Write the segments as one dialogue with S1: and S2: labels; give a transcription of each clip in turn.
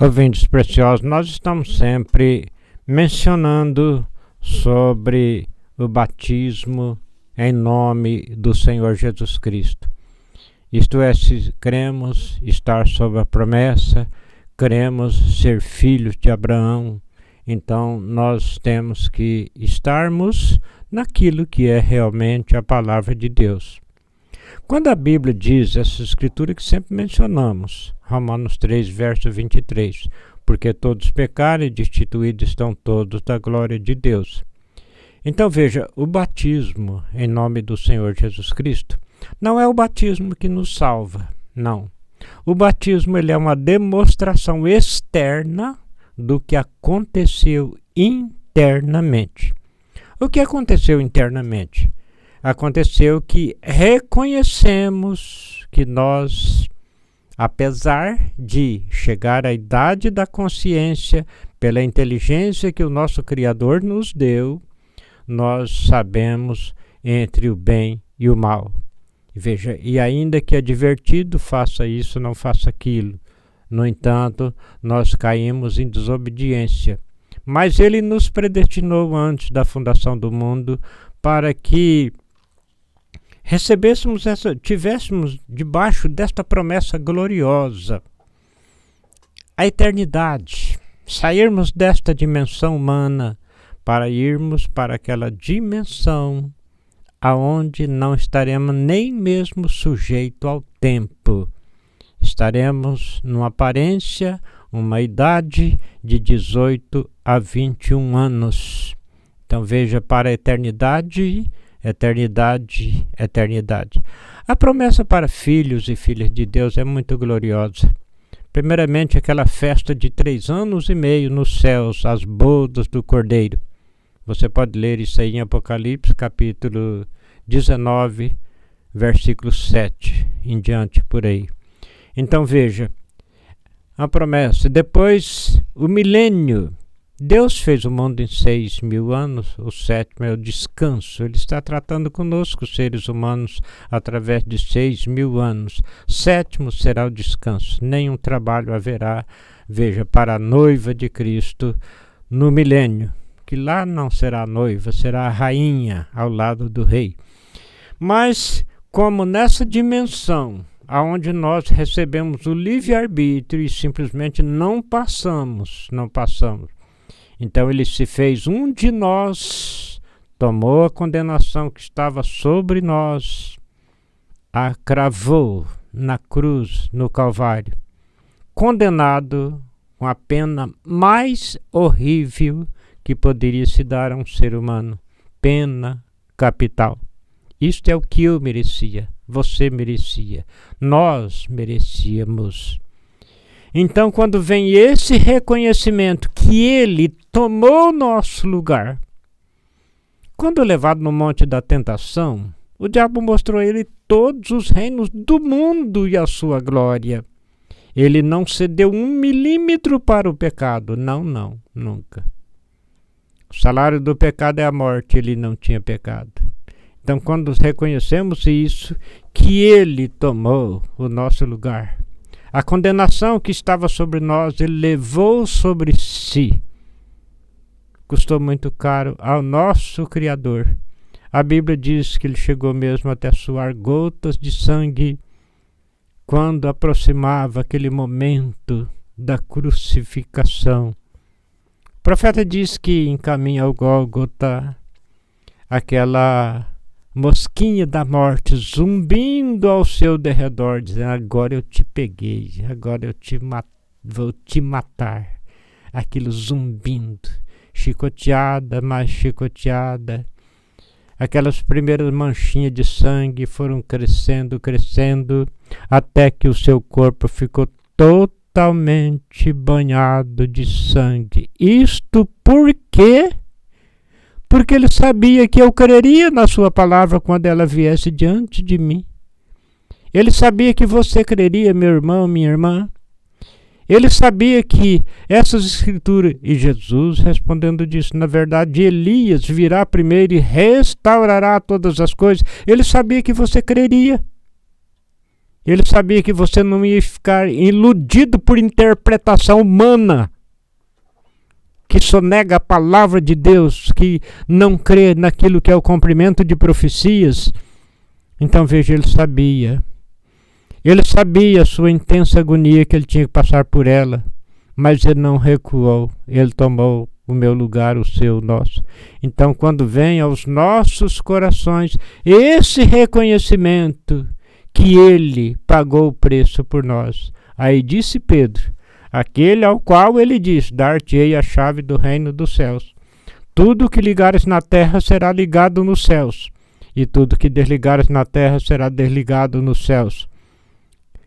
S1: Ouvintes preciosos, nós estamos sempre mencionando sobre o batismo em nome do Senhor Jesus Cristo. Isto é, se queremos estar sob a promessa, queremos ser filhos de Abraão, então nós temos que estarmos naquilo que é realmente a palavra de Deus. Quando a Bíblia diz essa escritura que sempre mencionamos, Romanos 3, verso 23, porque todos pecaram e destituídos estão todos da glória de Deus. Então veja, o batismo em nome do Senhor Jesus Cristo não é o batismo que nos salva, não. O batismo ele é uma demonstração externa do que aconteceu internamente. O que aconteceu internamente? Aconteceu que reconhecemos que nós, apesar de chegar à idade da consciência, pela inteligência que o nosso Criador nos deu, nós sabemos entre o bem e o mal. Veja, e ainda que é divertido, faça isso, não faça aquilo. No entanto, nós caímos em desobediência. Mas Ele nos predestinou antes da fundação do mundo para que tivéssemos debaixo desta promessa gloriosa a eternidade, sairmos desta dimensão humana para irmos para aquela dimensão aonde não estaremos nem mesmo sujeitos ao tempo. Estaremos numa aparência, uma idade de 18 a 21 anos. Então veja, para a eternidade, eternidade, eternidade. A promessa para filhos e filhas de Deus é muito gloriosa. Primeiramente, aquela festa de 3 anos e meio nos céus, as bodas do Cordeiro. Você pode ler isso aí em Apocalipse, capítulo 19, versículo 7, em diante por aí. Então veja, a promessa. Depois, o milênio. Deus fez o mundo em 6.000 anos, o 7º é o descanso. Ele está tratando conosco, seres humanos, através de 6.000 anos. 7º será o descanso. Nenhum trabalho haverá, veja, para a noiva de Cristo no milênio, que lá não será a noiva, será a rainha ao lado do rei. Mas, como nessa dimensão, aonde nós recebemos o livre-arbítrio e simplesmente não passamos. Então ele se fez um de nós, tomou a condenação que estava sobre nós, a cravou na cruz, no Calvário, condenado com a pena mais horrível que poderia se dar a um ser humano, pena capital. Isto é o que eu merecia, você merecia, nós merecíamos. Então, quando vem esse reconhecimento que Ele tomou nosso lugar, quando levado no monte da tentação, o diabo mostrou a ele todos os reinos do mundo e a sua glória. Ele não cedeu 1 milímetro para o pecado, não, nunca. O salário do pecado é a morte, ele não tinha pecado. Então, quando reconhecemos isso, que Ele tomou o nosso lugar, a condenação que estava sobre nós, Ele levou sobre si. Custou muito caro ao nosso Criador. A Bíblia diz que Ele chegou mesmo até suar gotas de sangue quando aproximava aquele momento da crucificação. O profeta diz que encaminha ao Gólgota aquela mosquinha da morte zumbindo ao seu derredor, dizendo: agora eu te peguei, agora eu vou te matar. Aquilo zumbindo, chicoteada, mais chicoteada. Aquelas primeiras manchinhas de sangue foram crescendo, até que o seu corpo ficou totalmente banhado de sangue. Isto por quê? Porque ele sabia que eu creria na sua palavra quando ela viesse diante de mim. Ele sabia que você creria, meu irmão, minha irmã. Ele sabia que essas escrituras, e Jesus respondendo disso, na verdade, Elias virá primeiro e restaurará todas as coisas. Ele sabia que você creria. Ele sabia que você não ia ficar iludido por interpretação humana, que sonega a palavra de Deus, que não crê naquilo que é o cumprimento de profecias. Então veja, ele sabia. Ele sabia a sua intensa agonia que ele tinha que passar por ela, mas ele não recuou. Ele tomou o meu lugar, o seu, o nosso. Então, quando vem aos nossos corações esse reconhecimento que ele pagou o preço por nós, aí disse Pedro, aquele ao qual ele diz, dar-te-ei a chave do reino dos céus. Tudo que ligares na terra será ligado nos céus, e tudo que desligares na terra será desligado nos céus.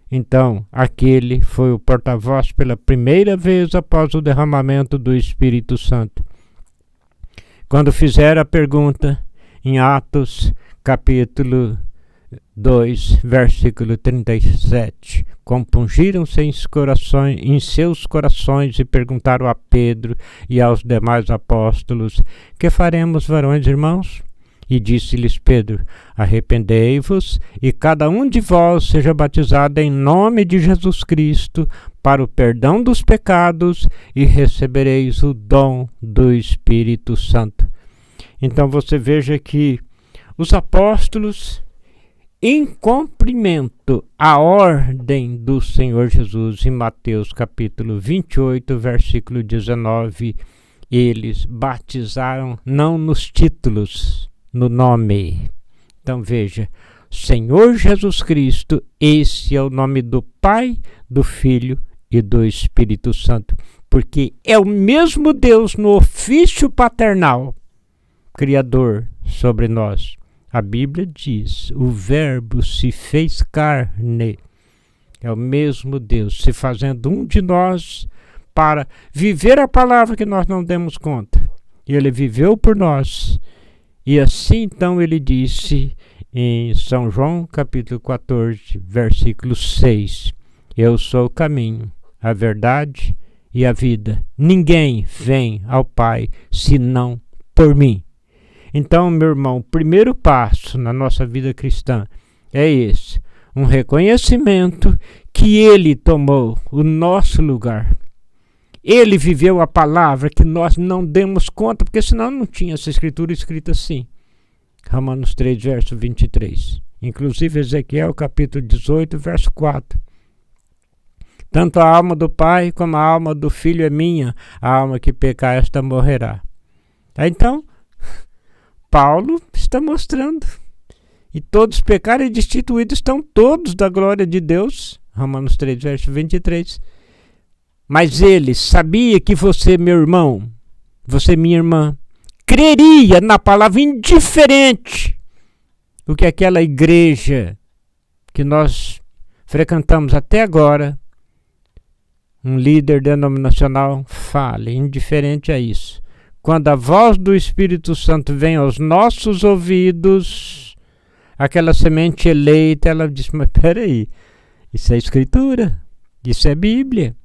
S1: Então, aquele foi o porta-voz pela primeira vez após o derramamento do Espírito Santo. Quando fizeram a pergunta, em Atos, capítulo 2, versículo 37, compungiram-se em seus corações e perguntaram a Pedro e aos demais apóstolos, que faremos, varões irmãos? E disse-lhes Pedro, arrependei-vos e cada um de vós seja batizado em nome de Jesus Cristo para o perdão dos pecados e recebereis o dom do Espírito Santo. Então você veja que os apóstolos, em cumprimento à ordem do Senhor Jesus, em Mateus capítulo 28, versículo 19, eles batizaram não nos títulos, no nome. Então veja, Senhor Jesus Cristo, esse é o nome do Pai, do Filho e do Espírito Santo, porque é o mesmo Deus no ofício paternal, Criador sobre nós. A Bíblia diz, o Verbo se fez carne. É o mesmo Deus se fazendo um de nós para viver a palavra que nós não demos conta. E ele viveu por nós. E assim então ele disse em São João capítulo 14, versículo 6, eu sou o caminho, a verdade e a vida. Ninguém vem ao Pai senão por mim. Então, meu irmão, o primeiro passo na nossa vida cristã é esse, um reconhecimento que ele tomou o nosso lugar. Ele viveu a palavra que nós não demos conta, porque senão não tinha essa escritura escrita assim. Romanos 3, verso 23. Inclusive Ezequiel, capítulo 18, verso 4. Tanto a alma do Pai como a alma do Filho é minha, a alma que pecar, esta morrerá. Então, Paulo está mostrando. E todos pecaram e destituídos estão todos da glória de Deus. Romanos 3, verso 23. Mas ele sabia que você, meu irmão, você, minha irmã, creria na palavra indiferente o que aquela igreja que nós frequentamos até agora, um líder denominacional, fale, indiferente a isso. Quando a voz do Espírito Santo vem aos nossos ouvidos, aquela semente eleita, ela diz, mas peraí, isso é escritura, isso é Bíblia.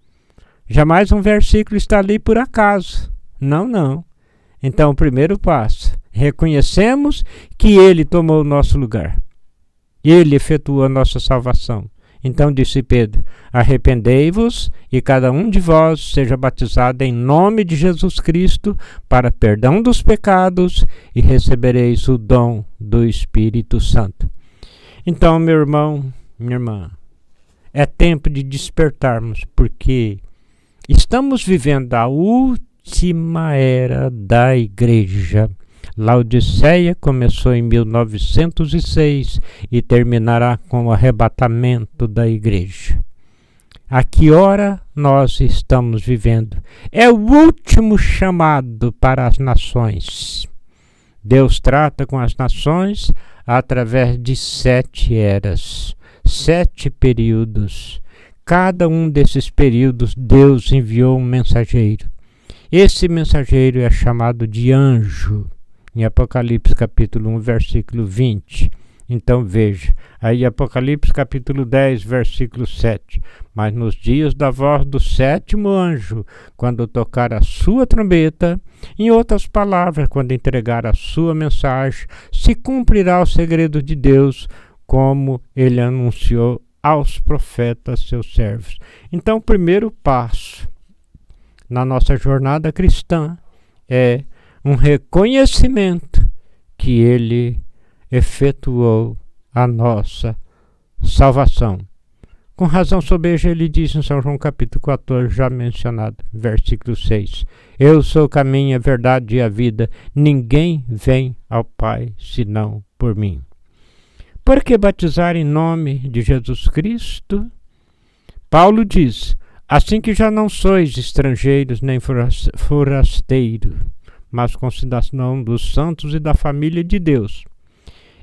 S1: Jamais um versículo está ali por acaso. Não, não. Então, o primeiro passo, reconhecemos que ele tomou o nosso lugar. Ele efetuou a nossa salvação. Então disse Pedro, arrependei-vos e cada um de vós seja batizado em nome de Jesus Cristo para perdão dos pecados e recebereis o dom do Espírito Santo. Então, meu irmão, minha irmã, é tempo de despertarmos, porque estamos vivendo a última era da igreja. Laodiceia começou em 1906 e terminará com o arrebatamento da igreja. A que hora nós estamos vivendo? É o último chamado para as nações. Deus trata com as nações através de 7 eras, 7 períodos. Cada um desses períodos Deus enviou um mensageiro. Esse mensageiro é chamado de anjo. Em Apocalipse capítulo 1, versículo 20. Então veja, aí Apocalipse capítulo 10, versículo 7. Mas nos dias da voz do 7º anjo, quando tocar a sua trombeta, em outras palavras, quando entregar a sua mensagem, se cumprirá o segredo de Deus, como ele anunciou aos profetas, seus servos. Então, o primeiro passo na nossa jornada cristã é um reconhecimento que ele efetuou a nossa salvação. Com razão sobeja ele diz em São João capítulo 14, já mencionado, versículo 6, eu sou o caminho, a verdade e a vida, ninguém vem ao Pai senão por mim. Por que batizar em nome de Jesus Cristo? Paulo diz, assim que já não sois estrangeiros nem forasteiros, mas com cidadão dos santos e da família de Deus,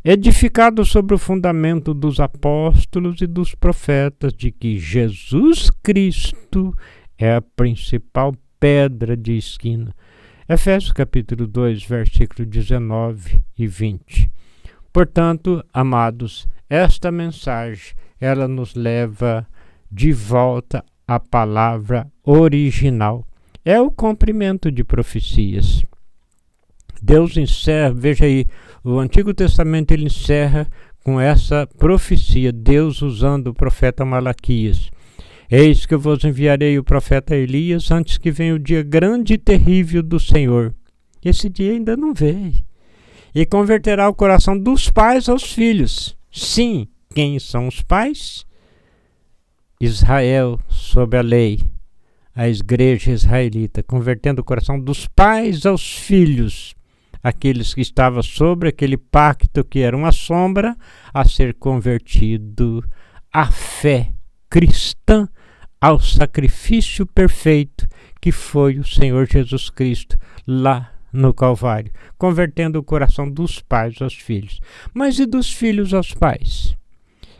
S1: edificado sobre o fundamento dos apóstolos e dos profetas, de que Jesus Cristo é a principal pedra de esquina. Efésios capítulo 2, versículos 19 e 20. Portanto, amados, esta mensagem, ela nos leva de volta à palavra original. É o cumprimento de profecias. Deus encerra, veja aí, o Antigo Testamento ele encerra com essa profecia, Deus usando o profeta Malaquias. Eis que eu vos enviarei o profeta Elias antes que venha o dia grande e terrível do Senhor. Esse dia ainda não veio. E converterá o coração dos pais aos filhos. Sim, quem são os pais? Israel sob a lei, a igreja israelita, convertendo o coração dos pais aos filhos. Aqueles que estavam sobre aquele pacto que era uma sombra, a ser convertido à fé cristã, ao sacrifício perfeito que foi o Senhor Jesus Cristo lá no Calvário, convertendo o coração dos pais aos filhos. Mas e dos filhos aos pais?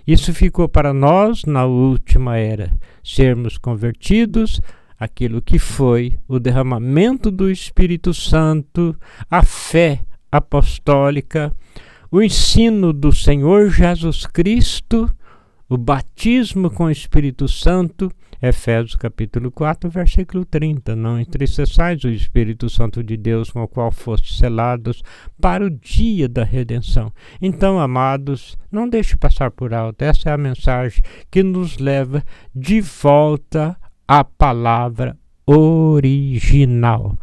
S1: Isso ficou para nós na última era, sermos convertidos aquilo que foi o derramamento do Espírito Santo, a fé apostólica, o ensino do Senhor Jesus Cristo, o batismo com o Espírito Santo, Efésios capítulo 4, versículo 30. Não entristeçais o Espírito Santo de Deus, com o qual fostes selados para o dia da redenção. Então, amados, não deixe passar por alto. Essa é a mensagem que nos leva de volta a palavra original.